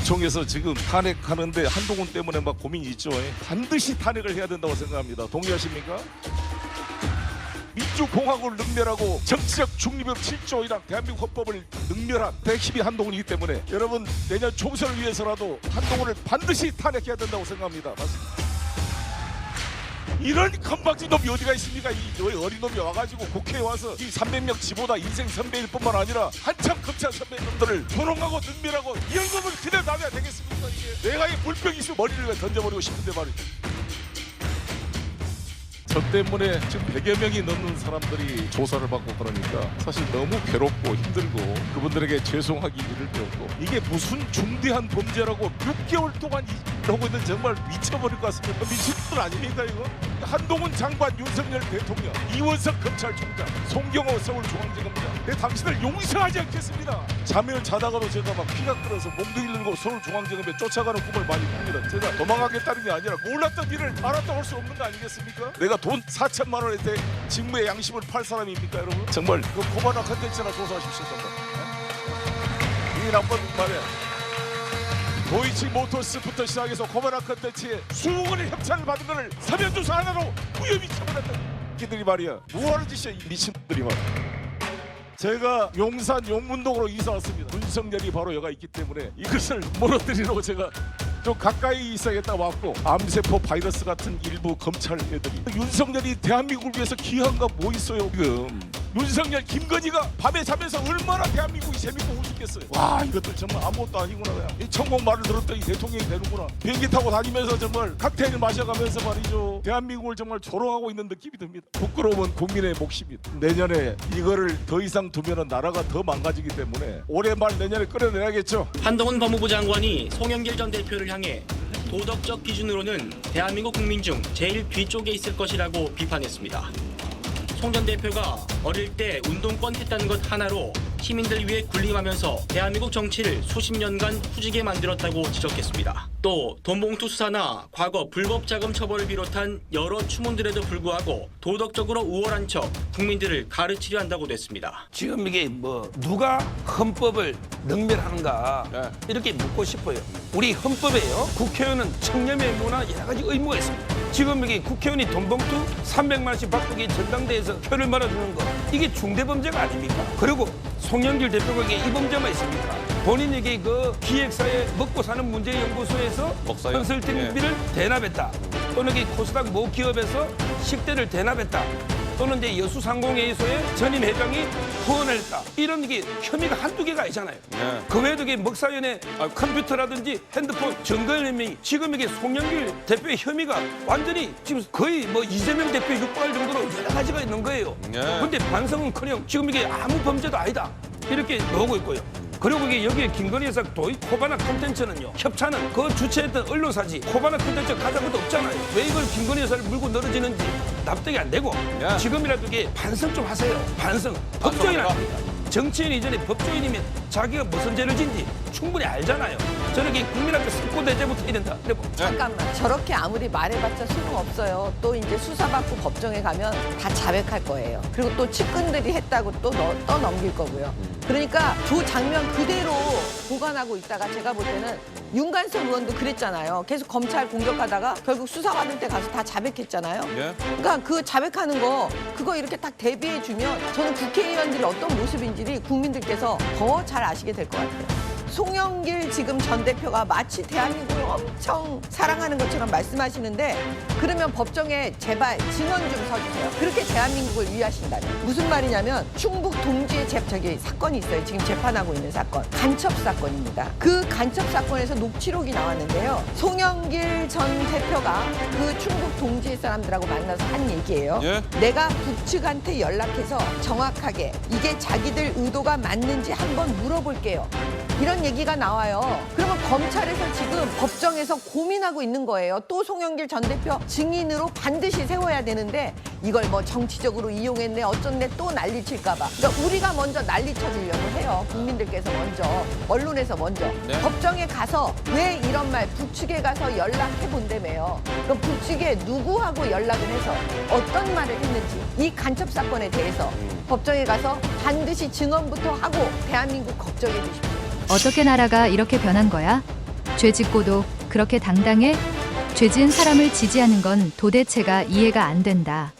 국정에서 지금 탄핵하는데 한동훈 때문에 막 고민이 있죠. 반드시 탄핵을 해야 된다고 생각합니다. 동의하십니까? 민주공화국을 능멸하고 정치적 중립을 7조 1항 대한민국 헌법을 능멸한 핵심이 한동훈이기 때문에 여러분 내년 총선을 위해서라도 한동훈을 반드시 탄핵해야 된다고 생각합니다. 맞습니다. 이런 건방진 놈이 어디가 있습니까? 이 어린 놈이 와가지고 국회에 와서 이 300명 지보다 인생 선배일 뿐만 아니라 한참 검찰 선배님들을 조롱하고 능멸하고 이런 놈을 그냥 놔둬야 되겠습니까? 이게 내가 이 물병이 있으면 머리를 던져버리고 싶은데 말이죠. 저 때문에 지금 100여 명이 넘는 사람들이 조사를 받고 그러니까 사실 너무 괴롭고 힘들고 그분들에게 죄송하기 이를 데 없고 이게 무슨 중대한 범죄라고 6개월 동안 하고 있는 정말 미쳐버릴 것 같습니다. 미친 분 아닙니까 이거? 한동훈 장관, 윤석열 대통령, 이원석 검찰총장, 송경호 서울중앙지검장 당신을 용서하지 않겠습니다. 잠을 자다가도 제가 막 피가 끓어서 몸도 잃고 서울중앙지검에 쫓아가는 꿈을 많이 꿉니다. 제가 도망가겠다는 게 아니라 몰랐던 일을 알았다고 할 수 없는 거 아니겠습니까? 내가 돈 4천만 원에 대 직무의 양심을 팔 사람입니까 여러분? 정말 그 코바나 컨텐츠나 조사하십시오. 정말 이 나쁜 말이야. 도이치모터스부터 시작해서 코바나 컨텐츠에 수억 원의 협찬을 받은 것을 사면조사 하나로 무혐의 처벌했던 끼들이 말이야. 뭐하는 짓이야 이 미친들이 말이야. 제가 용산 용문동으로 이사 왔습니다. 윤석열이 바로 여가 있기 때문에 이것을 무너뜨리려고 제가 좀 가까이 있어야겠다 왔고 암세포 바이러스 같은 일부 검찰 애들이 윤석열이 대한민국을 위해서 기여한 거 뭐 있어요 지금. 윤석열 김건희가 밤에 자면서 얼마나 대한민국이 재밌고 우습겠어요. 와 이것들 정말 아무것도 아니구나. 그냥 이 천공 말을 들었더니 대통령이 되는구나. 비행기 타고 다니면서 정말 칵테일 마셔가면서 말이죠 대한민국을 정말 조롱하고 있는 느낌이 듭니다. 부끄러운 국민의 몫입니다. 내년에 이거를 더 이상 두면은 나라가 더 망가지기 때문에 올해 말 내년에 끌어내야겠죠. 한동훈 법무부 장관이 송영길 전 대표를 향해 도덕적 기준으로는 대한민국 국민 중 제일 뒤쪽에 있을 것이라고 비판했습니다. 송 전 대표가 어릴 때 운동권 했다는 것 하나로 시민들 위해 군림하면서 대한민국 정치를 수십 년간 후지게 만들었다고 지적했습니다. 또 돈봉투 수사나 과거 불법 자금 처벌을 비롯한 여러 추문들에도 불구하고 도덕적으로 우월한 척 국민들을 가르치려 한다고 냈습니다. 지금 이게 뭐 누가 헌법을 능멸하는가 이렇게 묻고 싶어요. 우리 헌법에요. 국회의원은 청렴의무나 여러 가지 의무가 있습니다. 지금 이게 국회의원이 돈봉투 300만 원씩 받고 전당대회에서 표를 말아주는 거 이게 중대범죄가 아닙니까? 그리고 송영길 대표가 이게 이 범죄만 있습니까? 본인에게 그 기획사에 먹고 사는 문제연구소에서 컨설팅비를 대납했다. 또는 이 코스닥 모 기업에서 식대를 대납했다. 또는 이제 여수상공회의소의 전임 회장이 후원을 했다. 이런 게 혐의가 한두 개가 아니잖아요. 그 외에도 이게 먹사연의 컴퓨터라든지 핸드폰 증거 혐의 지금 이게 송영길 대표의 혐의가 완전히 지금 거의 뭐 이재명 대표에 육박할 정도로 여러 가지가 있는 거예요. 근데 반성은커녕 지금 이게 아무 범죄도 아니다. 이렇게 나오고 있고요. 그리고 이게 여기에 김건희 여사 도입 코바나 콘텐츠는요. 협찬은 그 주최했던 언론사지 코바나 콘텐츠 가져간 것도 없잖아요. 왜 이걸 김건희 여사를 물고 늘어지는지 납득이 안 되고 지금이라도 이게 반성 좀 하세요. 반성. 법조인 아닙니까? 정치인 이전에 법조인이면 자기가 무슨 죄를 진지 충분히 알잖아요. 저렇게 국민 앞에 석고대죄부터 해야 된다. 잠깐만. 저렇게 아무리 말해봤자 소용없어요. 또 이제 수사받고 법정에 가면 다 자백할 거예요. 그리고 또 측근들이 했다고 또 떠넘길 거고요. 그러니까 그 장면 그대로 보관하고 있다가 제가 볼 때는 윤관석 의원도 그랬잖아요. 계속 검찰 공격하다가 결국 수사받을 때 가서 다 자백했잖아요. 그러니까 그 자백하는 거 그거 이렇게 딱 대비해주면 저는 국회의원들이 어떤 모습인지를 국민들께서 더 잘 아시게 될 것 같아요. 송영길 지금 전 대표가 마치 대한민국을 엄청 사랑하는 것처럼 말씀하시는데 그러면 법정에 제발 증언 좀 서주세요. 그렇게 대한민국을 위하신다면. 무슨 말이냐면 충북 동지의 사건이 있어요. 지금 재판하고 있는 사건. 간첩 사건입니다. 그 간첩 사건에서 녹취록이 나왔는데요. 송영길 전 대표가 그 충북 동지의 사람들하고 만나서 한 얘기예요. 내가 북측한테 연락해서 정확하게 이게 자기들 의도가 맞는지 한번 물어볼게요. 이런 얘기가 나와요. 그러면 검찰에서 지금 법정에서 고민하고 있는 거예요. 또 송영길 전 대표 증인으로 반드시 세워야 되는데 이걸 뭐 정치적으로 이용했네 어쩐네 또 난리칠까 봐. 그러니까 우리가 먼저 난리 쳐주려고 해요. 국민들께서 먼저, 언론에서 먼저. 법정에 가서 왜 이런 말 북측에 가서 연락해 본다며요. 그럼 북측에 누구하고 연락을 해서 어떤 말을 했는지 이 간첩 사건에 대해서 법정에 가서 반드시 증언부터 하고 대한민국 걱정해 주십시오. 어떻게 나라가 이렇게 변한 거야? 죄 짓고도 그렇게 당당해? 죄 지은 사람을 지지하는 건 도대체가 이해가 안 된다.